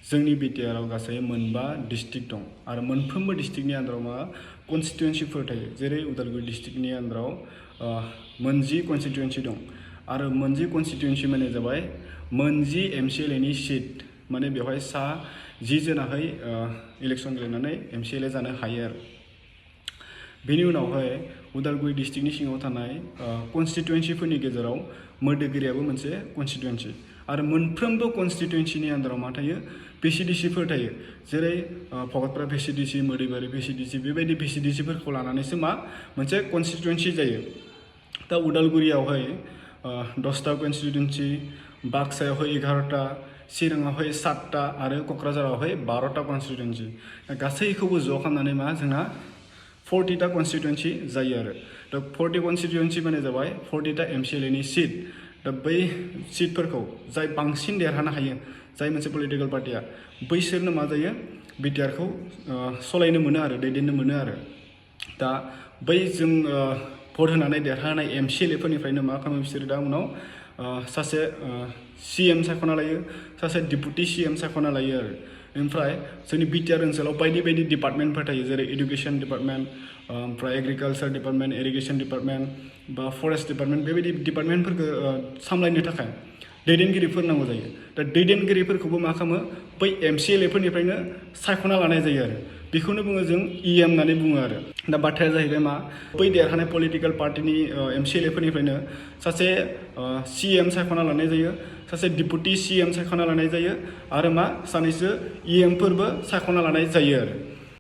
जोंनि बिटिआरआव गासै मोनबा डिस्ट्रिक्ट दं आरो मोनफ्रोमबो डिस्ट्रिक्टनि आन्दाराव मा कन्स्टिट्युएन्सिफोर थायो जेरै उदालगुरि डिस्ट्रिक्टनि आन्दाराव 10 कन्स्टिट्युएन्सि दं आरो 10 कन्स्टिट्युएन्सि माने जाबाय 10 MCLA नि सीट माने बेवहाय 10 जनाहाय इलेक्सन गेलेनानै MCLA जानो हायो आरो बेनि उनावहाय उदालगुरि डिस्ट्रिक्टनि सिङाव थानाय कन्स्टिट्युएन्सिफोरनि गेजेराव मोदोगिरियाबो मोनसे कन्स्टिट्युएन्सि आरो मोनफ्रोमबो कन्स्टिट्युएन्सिनि आन्दाराव मा थायो PCDCफोर थायो जेरै भगतपारा PCDC मोदैबारि PCDC बेबायदि PCDCफोरखौ लानानैसो मा मोनसे कन्स्टिट्युएन्सि जायो दा उदालगुरियावहाय 10टा कन्स्टिट्युएन्सि बाक्सायावहाय 11टा चिराङावहाय 7टा आरो क'क्राझारावहाय 12टा कन्स्टिट्युएन्सि गासैखौबो ज' खालामनानै मा जोंना 40टा कन्स्टिट्युएन्सि जायो आरो दा 40 कन्स्टिट्युएन्सि माने जाबाय 40टा MCLA नि सीट दा बै सीटफोरखौ जाय बांसिन देरहानो हायो जाय मोनसे पलिटिकल पार्टिया बैसोरनो मा जायो बिटिआरखौ सलायनो मोनो आरो दैदेननो मोनो आरो दा बै जों भट होनानै देरहानाय MCLAफोरनिफ्रायनो मा खालामो बिसोरो दा उनाव सासे CM सायख'ना लायो सासे डिपुटि CM सायख'ना लायो आरो ओमफ्राय जोंनि बिटिआर ओनसोलाव बायदि बायदि डिपार्टमेन्टफोर थायो जेरै एडुकेसन डिपार्टमेन्ट ओमफ्राय एग्रिकालचार डिपार्टमेन्ट इरिगेसन डिपार्टमेन्ट बा फरेस्ट डिपार्टमेन्ट बेबायदि डिपार्टमेन्टफोरखौ सामलायनो थाखाय दैदेनगिरिफोर नांगौ जायो दा दैदेनगिरिफोरखौबो मा खालामो बै MCLAफोरनिफ्रायनो सायख'ना लानाय जायो आरो बेखौनो बुङो जों EM होननानै बुङो आरो दा बाथ्राया जाहैबाय मा बै देरहानाय पलिटिकेल पार्टिनि MCLAफोरनिफ्रायनो सासे CM सायख'ना लानाय जायो सासे डिपुटि CM सायख'ना लानाय जायो आरो मा सानैसो EMफोरबो सायख'ना लानाय जायो आरो